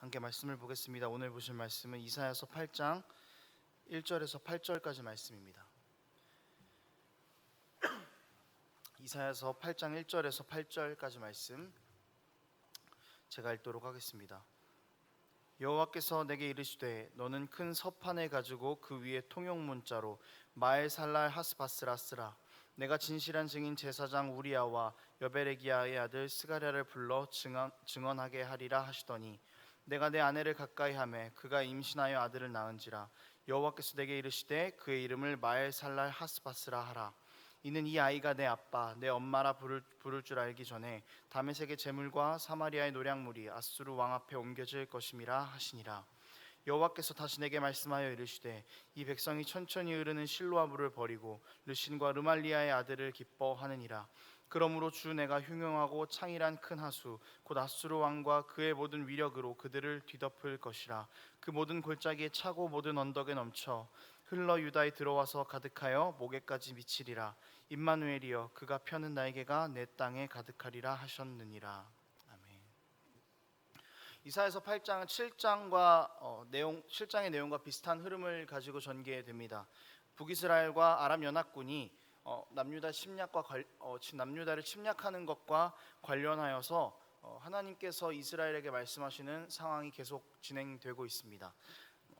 함께 말씀을 보겠습니다. 오늘 보실 말씀은 이사야서 8장 1절에서 8절까지 말씀입니다. 이사야서 8장 1절에서 8절까지 말씀 제가 읽도록 하겠습니다. 여호와께서 내게 이르시되 너는 큰 서판을 가지고 그 위에 통용문자로 마엘살랄 하스바스라 쓰라. 내가 진실한 증인 제사장 우리야와 여베레기야의 아들 스가랴를 불러 증언하게 하리라 하시더니 내가 내 아내를 가까이 하매 그가 임신하여 아들을 낳은지라. 여호와께서 내게 이르시되 그의 이름을 마엘살랄 하스바스라 하라. 이는 이 아이가 내 아빠 내 엄마라 부를 줄 알기 전에 다메섹의 제물과 사마리아의 노략물이 아수르 왕 앞에 옮겨질 것임이라 하시니라. 여호와께서 다시 내게 말씀하여 이르시되 이 백성이 천천히 흐르는 실로아 물을 버리고 르신과 르말리아의 아들을 기뻐하느니라. 그러므로 주 내가 흉용하고 창일한 큰 하수 곧 아수르 왕과 그의 모든 위력으로 그들을 뒤덮을 것이라. 그 모든 골짜기에 차고 모든 언덕에 넘쳐 흘러 유다에 들어와서 가득하여 목에까지 미치리라. 임마누엘이여 그가 펴는 날개가 내 땅에 가득하리라 하셨느니라. 아멘. 이사야서 8장은 7장의 내용과 비슷한 흐름을 가지고 전개됩니다. 북이스라엘과 아람 연합군이 남유다를 침략하는 것과 관련하여서 하나님께서 이스라엘에게 말씀하시는 상황이 계속 진행되고 있습니다.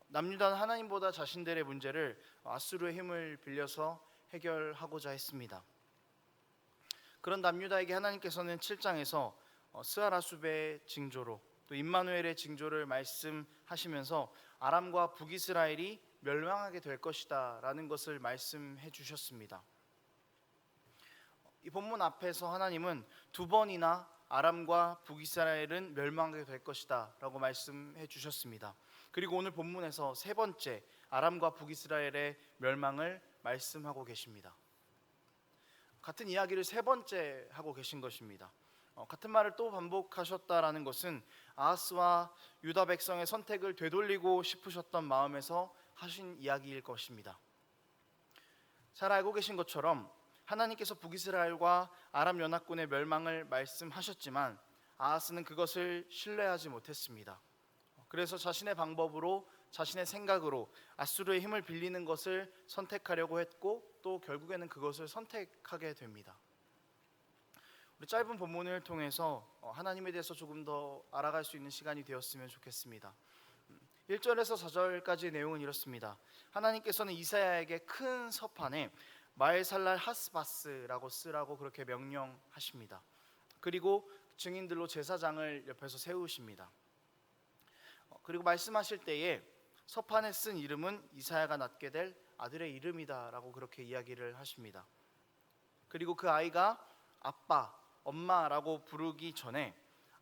남유다는 하나님보다 자신들의 문제를 아수르의 힘을 빌려서 해결하고자 했습니다. 그런 남유다에게 하나님께서는 7장에서 스아라숲의 징조로 또 임마누엘의 징조를 말씀하시면서 아람과 북이스라엘이 멸망하게 될 것이다 라는 것을 말씀해 주셨습니다. 이 본문 앞에서 하나님은 두 번이나 아람과 북이스라엘은 멸망하게 될 것이다 라고 말씀해 주셨습니다. 그리고 오늘 본문에서 세 번째 아람과 북이스라엘의 멸망을 말씀하고 계십니다. 같은 이야기를 세 번째 하고 계신 것입니다. 같은 말을 또 반복하셨다라는 것은 아하스와 유다 백성의 선택을 되돌리고 싶으셨던 마음에서 하신 이야기일 것입니다. 잘 알고 계신 것처럼 하나님께서 북이스라엘과 아람 연합군의 멸망을 말씀하셨지만 아하스는 그것을 신뢰하지 못했습니다. 그래서 자신의 방법으로 자신의 생각으로 아수르의 힘을 빌리는 것을 선택하려고 했고 또 결국에는 그것을 선택하게 됩니다. 우리 짧은 본문을 통해서 하나님에 대해서 조금 더 알아갈 수 있는 시간이 되었으면 좋겠습니다. 1절에서 4절까지의 내용은 이렇습니다. 하나님께서는 이사야에게 큰 서판에 마엘살랄 하스바스라고 쓰라고 그렇게 명령하십니다. 그리고 증인들로 제사장을 옆에서 세우십니다. 그리고 말씀하실 때에 서판에 쓴 이름은 이사야가 낳게 될 아들의 이름이다라고 그렇게 이야기를 하십니다. 그리고 그 아이가 아빠, 엄마라고 부르기 전에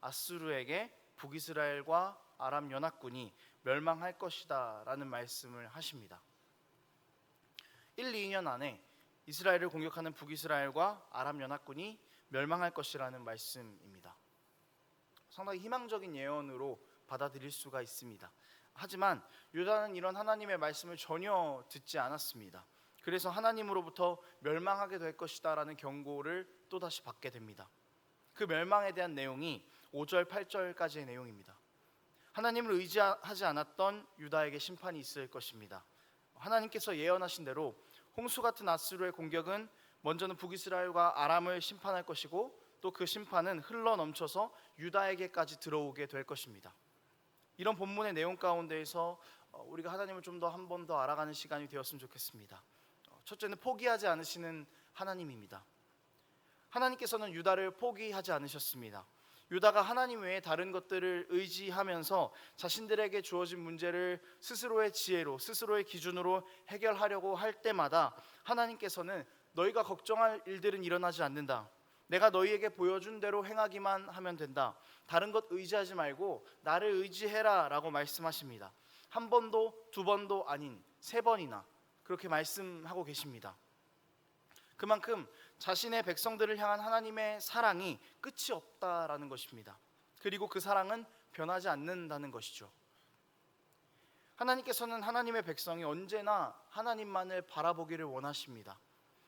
아수르에게 북이스라엘과 아람 연합군이 멸망할 것이다 라는 말씀을 하십니다. 1, 2년 안에 이스라엘을 공격하는 북이스라엘과 아람 연합군이 멸망할 것이라는 말씀입니다. 상당히 희망적인 예언으로 받아들일 수가 있습니다. 하지만 유다는 이런 하나님의 말씀을 전혀 듣지 않았습니다. 그래서 하나님으로부터 멸망하게 될 것이다 라는 경고를 또다시 받게 됩니다. 그 멸망에 대한 내용이 5절 8절까지의 내용입니다. 하나님을 의지하지 않았던 유다에게 심판이 있을 것입니다. 하나님께서 예언하신 대로 홍수 같은 아수르의 공격은 먼저는 북이스라엘과 아람을 심판할 것이고 또 그 심판은 흘러 넘쳐서 유다에게까지 들어오게 될 것입니다. 이런 본문의 내용 가운데에서 우리가 하나님을 좀 더 한 번 더 알아가는 시간이 되었으면 좋겠습니다. 첫째는 포기하지 않으시는 하나님입니다. 하나님께서는 유다를 포기하지 않으셨습니다. 유다가 하나님 외에 다른 것들을 의지하면서 자신들에게 주어진 문제를 스스로의 지혜로 스스로의 기준으로 해결하려고 할 때마다 하나님께서는 너희가 걱정할 일들은 일어나지 않는다. 내가 너희에게 보여준 대로 행하기만 하면 된다. 다른 것 의지하지 말고 나를 의지해라 라고 말씀하십니다. 한 번도 두 번도 아닌 세 번이나 그렇게 말씀하고 계십니다. 그만큼 자신의 백성들을 향한 하나님의 사랑이 끝이 없다라는 것입니다. 그리고 그 사랑은 변하지 않는다는 것이죠. 하나님께서는 하나님의 백성이 언제나 하나님만을 바라보기를 원하십니다.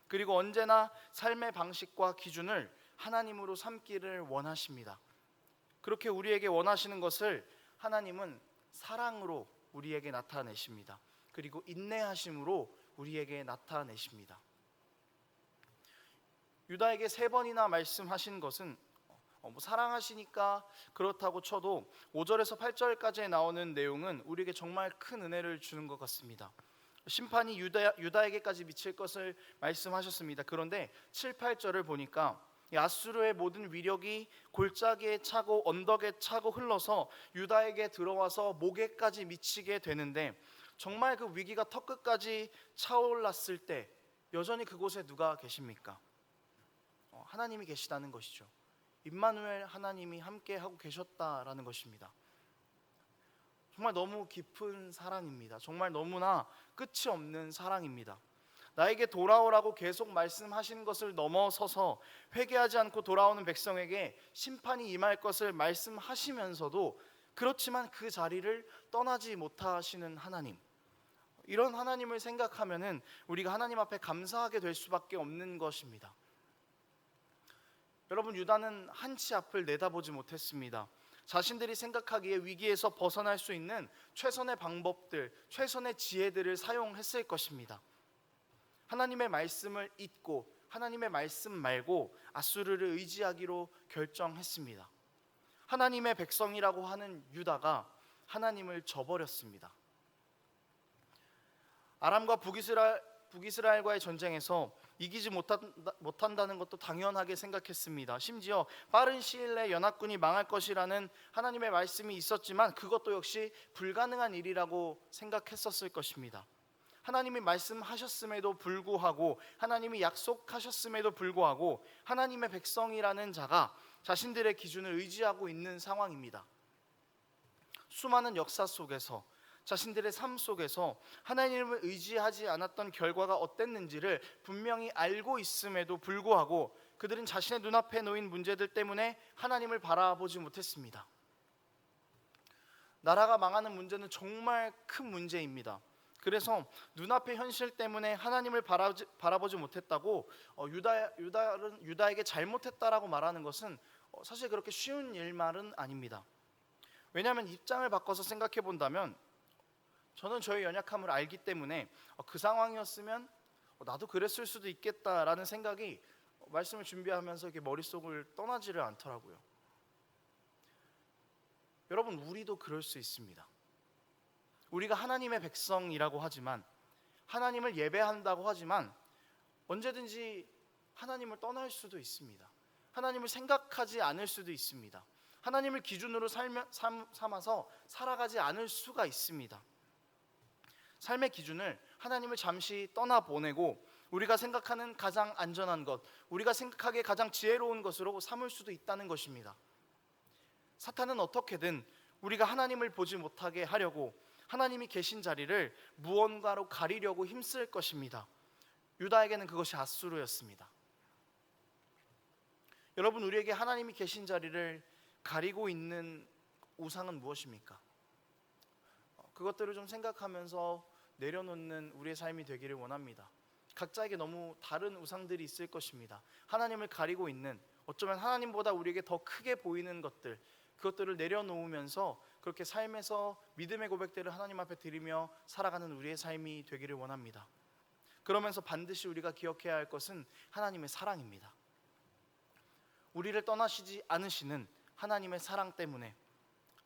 그리고 언제나 삶의 방식과 기준을 하나님으로 삼기를 원하십니다. 그렇게 우리에게 원하시는 것을 하나님은 사랑으로 우리에게 나타내십니다. 그리고 인내하심으로 우리에게 나타내십니다. 유다에게 3번이나 말씀하신 것은 사랑하시니까 그렇다고 쳐도 5절에서 8절까지에 나오는 내용은 우리에게 정말 큰 은혜를 주는 것 같습니다. 심판이 유다에게까지 미칠 것을 말씀하셨습니다. 그런데 7, 8절을 보니까 아수르의 모든 위력이 골짜기에 차고 언덕에 차고 흘러서 유다에게 들어와서 목에까지 미치게 되는데, 정말 그 위기가 턱끝까지 차올랐을 때 여전히 그곳에 누가 계십니까? 하나님이 계시다는 것이죠. 임마누엘, 하나님이 함께 하고 계셨다라는 것입니다. 정말 너무 깊은 사랑입니다. 정말 너무나 끝이 없는 사랑입니다. 나에게 돌아오라고 계속 말씀하신 것을 넘어서서 회개하지 않고 돌아오는 백성에게 심판이 임할 것을 말씀하시면서도 그렇지만 그 자리를 떠나지 못하시는 하나님, 이런 하나님을 생각하면은 우리가 하나님 앞에 감사하게 될 수밖에 없는 것입니다. 여러분, 유다는 한치 앞을 내다보지 못했습니다. 자신들이 생각하기에 위기에서 벗어날 수 있는 최선의 방법들, 최선의 지혜들을 사용했을 것입니다. 하나님의 말씀을 잊고 하나님의 말씀 말고 아수르를 의지하기로 결정했습니다. 하나님의 백성이라고 하는 유다가 하나님을 저버렸습니다. 아람과 북이스라엘과의 전쟁에서 이기지 못한다는 것도 당연하게 생각했습니다. 심지어 빠른 시일 내에 연합군이 망할 것이라는 하나님의 말씀이 있었지만 그것도 역시 불가능한 일이라고 생각했었을 것입니다. 하나님이 말씀하셨음에도 불구하고, 하나님이 약속하셨음에도 불구하고 하나님의 백성이라는 자가 자신들의 기준을 의지하고 있는 상황입니다. 수많은 역사 속에서, 자신들의 삶 속에서 하나님을 의지하지 않았던 결과가 어땠는지를 분명히 알고 있음에도 불구하고 그들은 자신의 눈앞에 놓인 문제들 때문에 하나님을 바라보지 못했습니다. 나라가 망하는 문제는 정말 큰 문제입니다. 그래서 눈앞의 현실 때문에 하나님을 바라보지 못했다고 유다에게 잘못했다라고 말하는 것은 사실 그렇게 쉬운 일말은 아닙니다. 왜냐하면 입장을 바꿔서 생각해 본다면, 저는 저의 연약함을 알기 때문에 그 상황이었으면 나도 그랬을 수도 있겠다라는 생각이 말씀을 준비하면서 이렇게 머릿속을 떠나지를 않더라고요. 여러분, 우리도 그럴 수 있습니다. 우리가 하나님의 백성이라고 하지만, 하나님을 예배한다고 하지만 언제든지 하나님을 떠날 수도 있습니다. 하나님을 생각하지 않을 수도 있습니다. 하나님을 기준으로 삼아서 살아가지 않을 수가 있습니다. 삶의 기준을 하나님을 잠시 떠나보내고 우리가 생각하는 가장 안전한 것, 우리가 생각하기에 가장 지혜로운 것으로 삼을 수도 있다는 것입니다. 사탄은 어떻게든 우리가 하나님을 보지 못하게 하려고 하나님이 계신 자리를 무언가로 가리려고 힘쓸 것입니다. 유다에게는 그것이 아수르였습니다. 여러분, 우리에게 하나님이 계신 자리를 가리고 있는 우상은 무엇입니까? 그것들을 좀 생각하면서 내려놓는 우리의 삶이 되기를 원합니다. 각자에게 너무 다른 우상들이 있을 것입니다. 하나님을 가리고 있는, 어쩌면 하나님보다 우리에게 더 크게 보이는 것들, 그것들을 내려놓으면서 그렇게 삶에서 믿음의 고백들을 하나님 앞에 드리며 살아가는 우리의 삶이 되기를 원합니다. 그러면서 반드시 우리가 기억해야 할 것은 하나님의 사랑입니다. 우리를 떠나시지 않으시는 하나님의 사랑 때문에,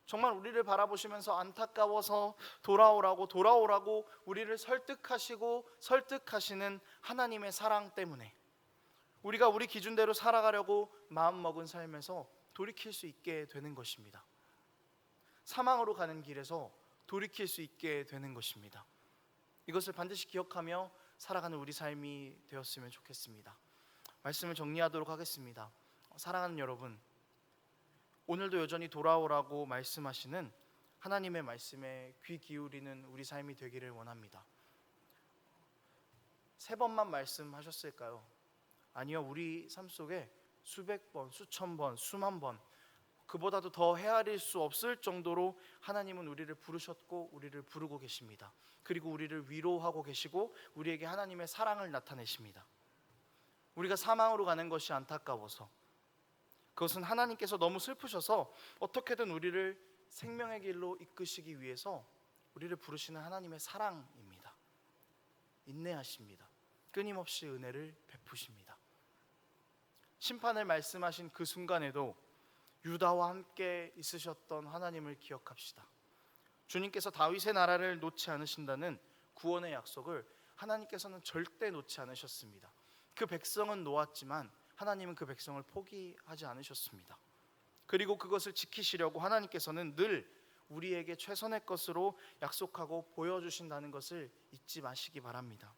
정말 우리를 바라보시면서 안타까워서 돌아오라고 우리를 설득하시는 하나님의 사랑 때문에 우리가 우리 기준대로 살아가려고 마음먹은 삶에서 돌이킬 수 있게 되는 것입니다. 사망으로 가는 길에서 돌이킬 수 있게 되는 것입니다. 이것을 반드시 기억하며 살아가는 우리 삶이 되었으면 좋겠습니다. 말씀을 정리하도록 하겠습니다. 사랑하는 여러분, 오늘도 여전히 돌아오라고 말씀하시는 하나님의 말씀에 귀 기울이는 우리 삶이 되기를 원합니다. 3번만 말씀하셨을까요? 아니요, 우리 삶 속에 수백 번, 수천 번, 수만 번, 그보다도 더 헤아릴 수 없을 정도로 하나님은 우리를 부르셨고 우리를 부르고 계십니다. 그리고 우리를 위로하고 계시고 우리에게 하나님의 사랑을 나타내십니다. 우리가 사망으로 가는 것이 안타까워서, 그것은 하나님께서 너무 슬프셔서 어떻게든 우리를 생명의 길로 이끄시기 위해서 우리를 부르시는 하나님의 사랑입니다. 인내하십니다. 끊임없이 은혜를 베푸십니다. 심판을 말씀하신 그 순간에도 유다와 함께 있으셨던 하나님을 기억합시다. 주님께서 다윗의 나라를 놓지 않으신다는 구원의 약속을 하나님께서는 절대 놓지 않으셨습니다. 그 백성은 놓았지만 하나님은 그 백성을 포기하지 않으셨습니다. 그리고 그것을 지키시려고 하나님께서는 늘 우리에게 최선의 것으로 약속하고 보여주신다는 것을 잊지 마시기 바랍니다.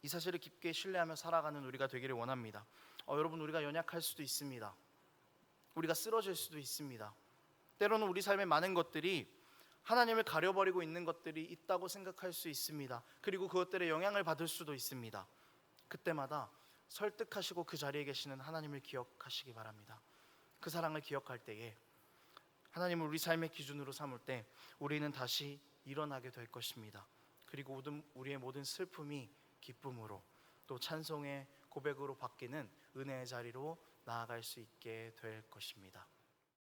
이 사실을 깊게 신뢰하며 살아가는 우리가 되기를 원합니다. 여러분, 우리가 연약할 수도 있습니다. 우리가 쓰러질 수도 있습니다. 때로는 우리 삶의 많은 것들이 하나님을 가려버리고 있는 것들이 있다고 생각할 수 있습니다. 그리고 그것들의 영향을 받을 수도 있습니다. 그때마다 설득하시고 그 자리에 계시는 하나님을 기억하시기 바랍니다. 그 사랑을 기억할 때에 하나님을 우리 삶의 기준으로 삼을 때 우리는 다시 일어나게 될 것입니다. 그리고 우리의 모든 슬픔이 기쁨으로 또 찬송의 고백으로 바뀌는 은혜의 자리로 나아갈 수 있게 될 것입니다.